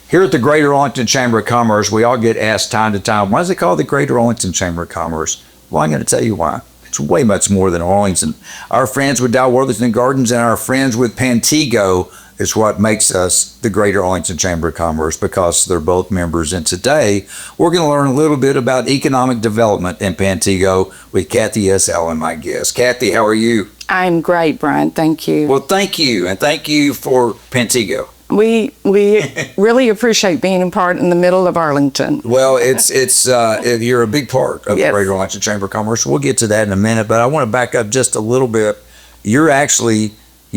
Here at the Greater Arlington Chamber of Commerce, we all get asked time to time, why is it called the Greater Arlington Chamber of Commerce? Well, I'm going to tell you why. It's way much more than Arlington. Our friends with Worthington Gardens and our friends with Pantego is what makes us the Greater Arlington Chamber of Commerce, because they're both members. And today, we're going to learn a little bit about economic development in Pantego with Cathy S, my guest. Cathy, how are you? I'm great, Bryan. Thank you. Well, thank you. And thank you for Pantego. We really appreciate being a part in the middle of Arlington. Well, you're a big part of the Greater Arlington Chamber of Commerce. We'll get to that in a minute, but I want to back up just a little bit. You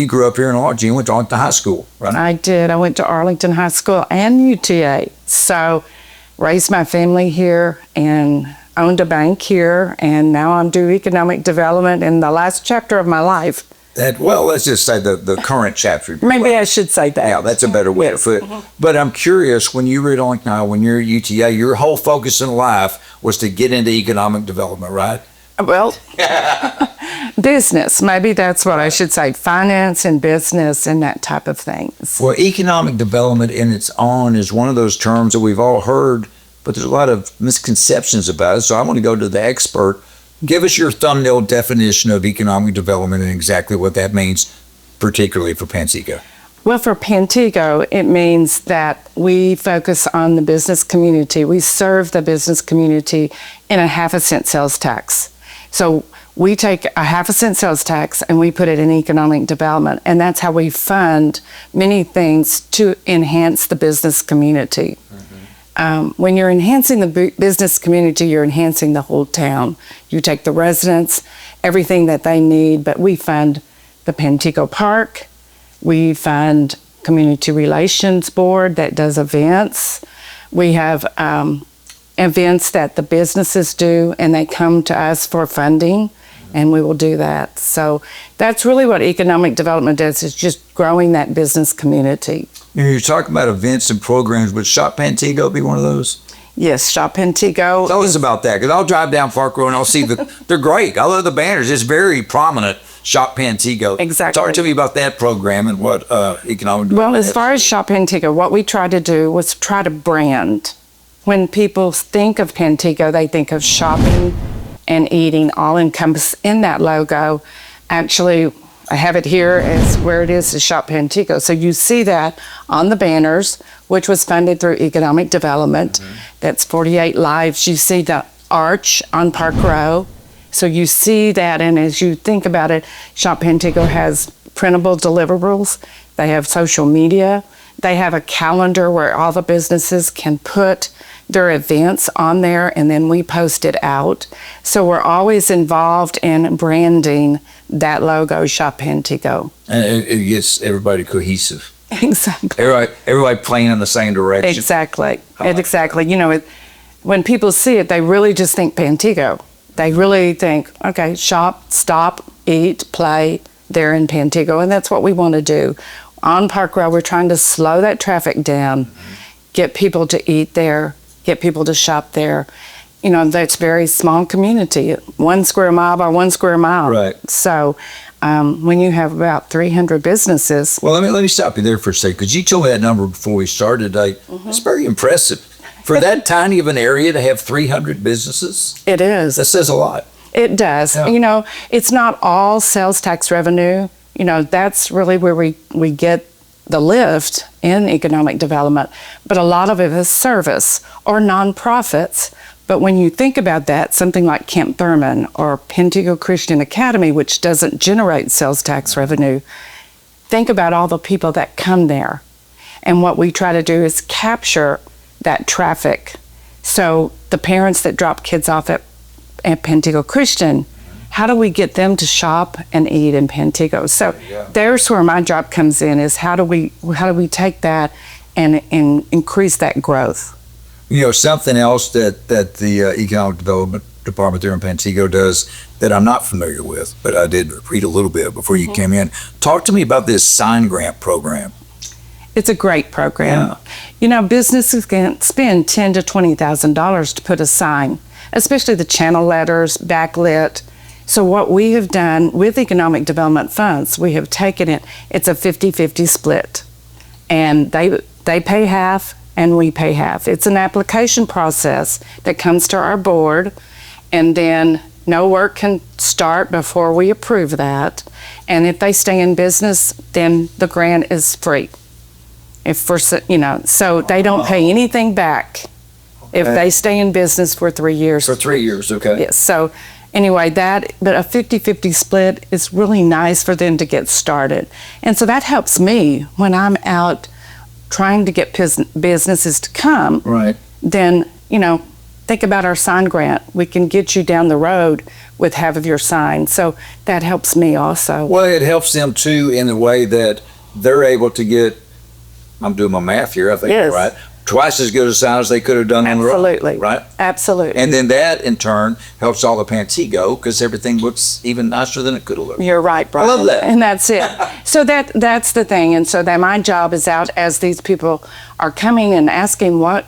grew up here in Arlington. You went to Arlington High School, right? I did. I went to Arlington High School and UTA. So raised my family here and owned a bank here, and now I'm doing economic development in the last chapter of my life. Let's just say the current chapter. Maybe I should say that. Yeah, that's a better way to put it. But I'm curious, when you were at Arlington High, when you're at UTA, your whole focus in life was to get into economic development, right? Well, business. Maybe that's what I should say. Finance and business and that type of thing. Well, economic development in its own is one of those terms that we've all heard, but there's a lot of misconceptions about it. So I want to go to the expert. Give us your thumbnail definition of economic development and exactly what that means, particularly for Pantego. Well, for Pantego, it means that we focus on the business community. We serve the business community in a 1/2 cent sales tax. So we take a 1/2 cent sales tax and we put it in economic development. And that's how we fund many things to enhance the business community. When you're enhancing the business community, you're enhancing the whole town. You take the residents, everything that they need, but we fund the Pantego Park. We fund Community Relations Board that does events. We have events that the businesses do, and they come to us for funding, and we will do that. So that's really what economic development does, is just growing that business community. You're talking about events and programs. Would Shop Pantego be one of those? Yes, Shop Pantego. Tell us about that, because I'll drive down Park Road and I'll see they're great. I love the banners. It's very prominent, Shop Pantego. Exactly. Talk to me about that program and what economic. Well, as far as Shop Pantego, what we tried to do was try to brand. When people think of Pantego, they think of shopping and eating, all encompassed in that logo. Actually, I have it here as where it is Shop Pantego. So you see that on the banners, which was funded through economic development. That's 48 lives. You see the arch on Park Row. So you see that, and as you think about it, Shop Pantego has printable deliverables. They have social media. They have a calendar where all the businesses can put their events on there, and then we post it out. So we're always involved in branding that logo, Shop Pantego. And it gets everybody cohesive. Exactly. Everybody playing in the same direction. Exactly. Exactly. You know, when people see it, they really just think Pantego. They really think, okay, shop, stop, eat, play, they're in Pantego, and that's what we want to do. On Park Row, we're trying to slow that traffic down, get people to eat there, get people to shop there. You know, that's very small community, 1 square mile by 1 square mile. Right. So when you have about 300 businesses. Well, let me stop you there for a second, because you told me that number before we started today. It's very impressive. For that tiny of an area to have 300 businesses. It is. That says a lot. It does. Yeah. You know, it's not all sales tax revenue. You know, that's really where we get the lift in economic development. But a lot of it is service or nonprofits. But when you think about that, something like Camp Thurman or Pantego Christian Academy, which doesn't generate sales tax revenue, think about all the people that come there. And what we try to do is capture that traffic. So the parents that drop kids off at Pantego Christian, how do we get them to shop and eat in Pantego? So there's where my job comes in, is how do we take that and increase that growth? You know, something else that the Economic Development Department there in Pantego does that I'm not familiar with, but I did read a little bit before you came in. Talk to me about this sign grant program. It's a great program. Yeah. You know, businesses can spend $10,000 to $20,000 to put a sign, especially the channel letters, backlit. So what we have done with economic development funds, we have taken it, it's a 50-50 split. And they pay half and we pay half. It's an application process that comes to our board, and then no work can start before we approve that. And if they stay in business, then the grant is free. If for, so they don't pay anything back if they stay in business for 3 years. For 3 years, okay. Yes. So anyway, but a 50-50 split is really nice for them to get started. And so that helps me when I'm out trying to get businesses to come. Right. Then, think about our sign grant. We can get you down the road with half of your sign. So that helps me also. Well, it helps them too in the way that they're able to get, I'm doing my math here, I think, Yes. right? Twice as good a sign as they could have done on their own. Absolutely. Right? Absolutely. And then that, in turn, helps all the Pantego because everything looks even nicer than it could have looked. You're right, Bryan. I love that. And that's it. So that's the thing. And so that my job is out as these people are coming and asking what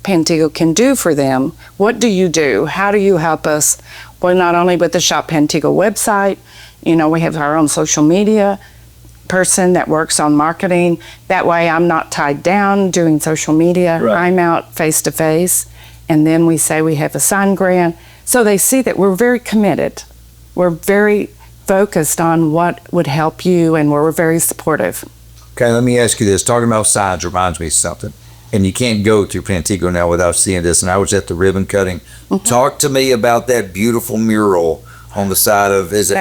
Pantego can do for them. What do you do? How do you help us? Well, not only with the Shop Pantego website, we have our own social media person that works on marketing. That way I'm not tied down doing social media. Right. I'm out face to face. And then we say we have a sign grant. So they see that we're very committed. We're very focused on what would help you, and we're very supportive. Okay, let me ask you this. Talking about signs reminds me of something. And you can't go through Pantego now without seeing this. And I was at the ribbon cutting. Mm-hmm. Talk to me about that beautiful mural on the side of, is it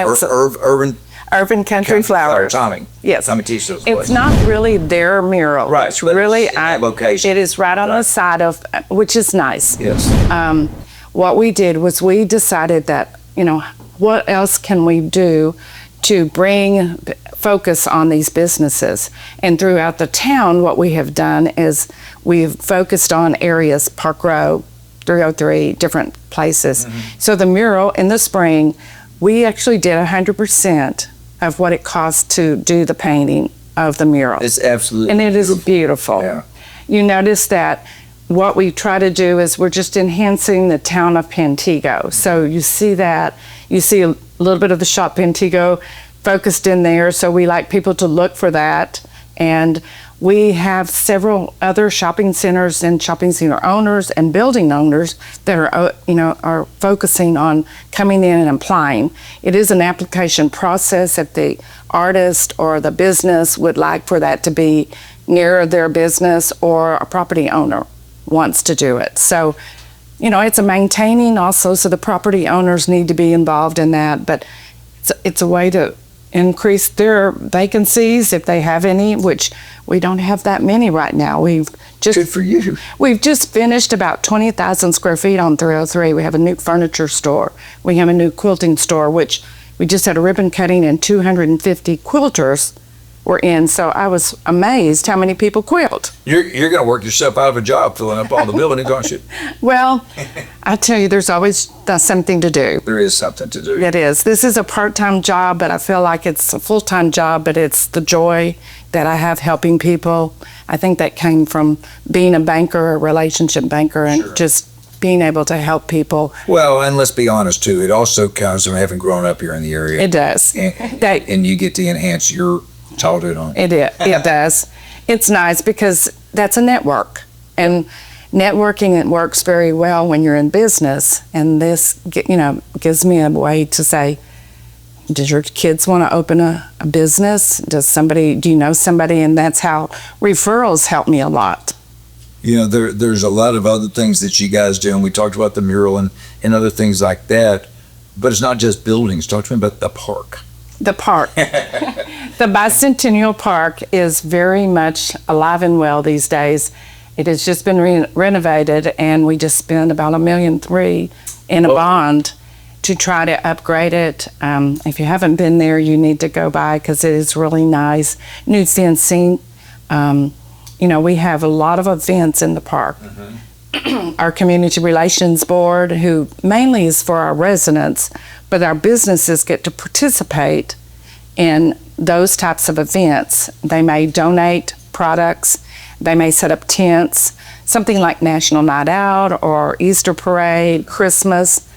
Urban Country Flowers. Tommy. Yes. Tommy T-shirts. It's not really their mural. Right, It's but really it's in that location. It is right on the side of, which is nice. Yes. What we did was we decided that, what else can we do to bring focus on these businesses? And throughout the town, what we have done is we've focused on areas, Park Row, 303, different places. Mm-hmm. So the mural in the spring, we actually did 100% of what it cost to do the painting of the mural. It's absolutely And it is beautiful. Yeah. You notice that what we try to do is we're just enhancing the town of Pantego. So you see that, you see a little bit of the Shop Pantego focused in there. So we like people to look for that. And we have several other shopping centers and shopping center owners and building owners that are focusing on coming in and applying. It is an application process. If the artist or the business would like for that to be near their business, or a property owner wants to do it. So, it's a maintaining also, so the property owners need to be involved in that, but it's a way to increase their vacancies if they have any, which we don't have that many right now. Good for you. We've just finished about 20,000 square feet on 303. We have a new furniture store. We have a new quilting store, which we just had a ribbon cutting, and 250 quilters were in. So I was amazed how many people quilt. You're going to work yourself out of a job filling up all the buildings, aren't you? Well, I tell you, there's always something to do. There is something to do. It is. This is a part-time job, but I feel like it's a full-time job, but it's the joy that I have helping people. I think that came from being a banker, a relationship banker, and Sure. just being able to help people. Well, and let's be honest, too. It also comes from having grown up here in the area. It does. And you get to enhance your childhood on it. It does. It's nice because that's a network. And networking, it works very well when you're in business. And this, gives me a way to say, does your kids want to open a business? Do you know somebody? And that's how referrals help me a lot. There's a lot of other things that you guys do, and we talked about the mural and other things like that, but it's not just buildings. Talk to me about the park. The park. The Bicentennial Park is very much alive and well these days. It has just been renovated, and we just spent about $1.3 million in a bond to try to upgrade it. If you haven't been there, you need to go by because it is really nice. New fencing. We have a lot of events in the park. Mm-hmm. Our Community Relations Board, who mainly is for our residents, but our businesses get to participate in those types of events. They may donate products, they may set up tents, something like National Night Out or Easter Parade, Christmas.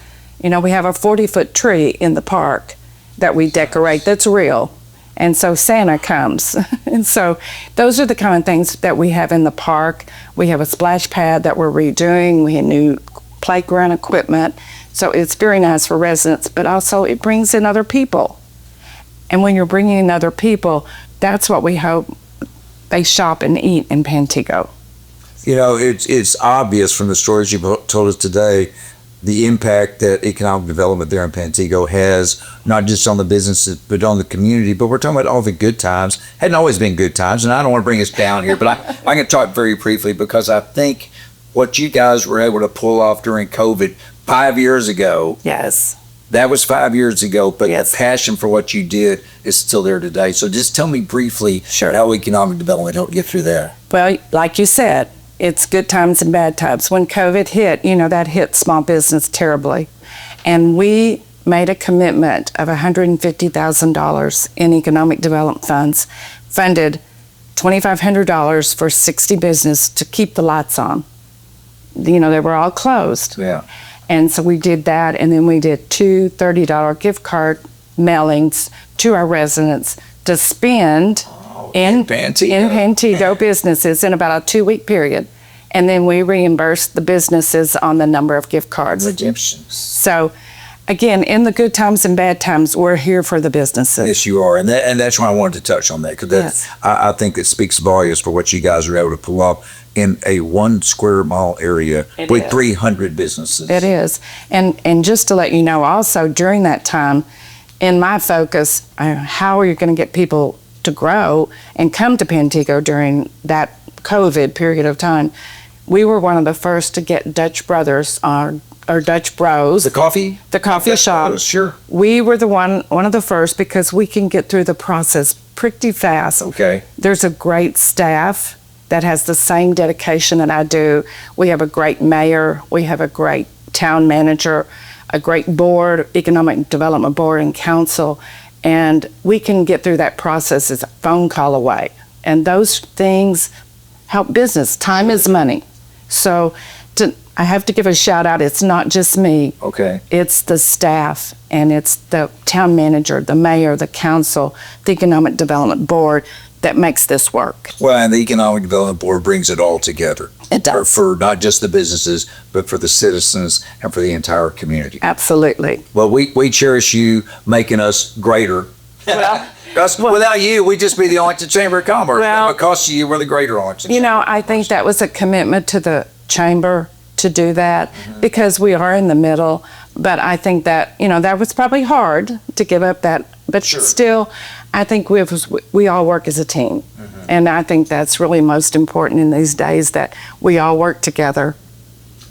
We have a 40-foot tree in the park that we decorate that's real. And so Santa comes. And so those are the kind of things that we have in the park. We have a splash pad that we're redoing. We have new playground equipment. So it's very nice for residents, but also it brings in other people. And when you're bringing in other people, that's what we hope they shop and eat in Pantego. You know, it's obvious from the stories you told us today, the impact that economic development there in Pantego has, not just on the businesses, but on the community. But we're talking about all the good times. Hadn't always been good times, and I don't want to bring us down here, but I'm going to talk very briefly because I think what you guys were able to pull off during COVID 5 years ago. Yes. That was 5 years ago, but Yes. the passion for what you did is still there today. So just tell me briefly Sure. how economic development helped get through there. Well, like you said, it's good times and bad times. When COVID hit, that hit small business terribly. And we made a commitment of $150,000 in economic development funds, funded $2,500 for 60 business to keep the lights on. They were all closed. Yeah. And so we did that, and then we did two $30 gift card mailings to our residents to spend in Pantego businesses in about a 2-week period. And then we reimbursed the businesses on the number of gift cards. Redemptions. So again, in the good times and bad times, we're here for the businesses. Yes, you are. And that's why I wanted to touch on that, because Yes. I think it speaks volumes for what you guys are able to pull off in a 1 square mile area It with is. 300 businesses. It is. And just to let you know, also during that time, in my focus, how are you going to get people to grow and come to Pantego during that COVID period of time? We were one of the first to get Dutch Brothers, or Dutch Bros. The coffee? The coffee shop. Sure. We were one of the first because we can get through the process pretty fast. Okay. There's a great staff that has the same dedication that I do. We have a great mayor. We have a great town manager, a great board, economic development board and council. And we can get through that process as a phone call away. And those things help business. Time is money. So I have to give a shout out. It's not just me. Okay. It's the staff, and it's the town manager, the mayor, the council, the economic development board that makes this work. Well, and the Economic Development Board brings it all together. It does. For not just the businesses, but for the citizens and for the entire community. Absolutely. Well, we cherish you making us greater. Without you, we'd just be the Arlington Chamber of Commerce. Well, Because of you, we're the greater Arlington Chamber. I think that was a commitment to the chamber to do that because we are in the middle. But I think that, that was probably hard to give up that. But Sure. still, I think we all work as a team. And I think that's really most important in these days, that we all work together.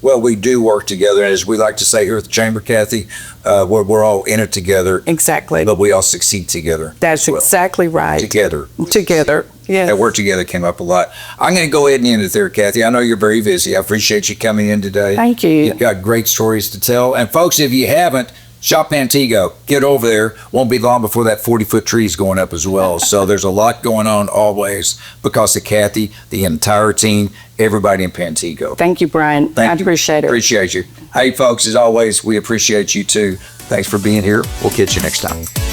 Well, we do work together. As we like to say here at the Chamber, Cathy, we're all in it together, Exactly. but we all succeed together. That's as well. exactly right. Together. Together. Yes. That work together came up a lot. I'm going to go ahead and end it there, Cathy. I know you're very busy. I appreciate you coming in today. Thank you. You've got great stories to tell. And folks, if you haven't, Shop Pantego. Get over there. Won't be long before that 40-foot tree is going up as well. So there's a lot going on always because of Cathy, the entire team, everybody in Pantego. Thank you, Brian. Thank I you. appreciate it. Appreciate you. Hey, folks, as always, we appreciate you too. Thanks for being here. We'll catch you next time.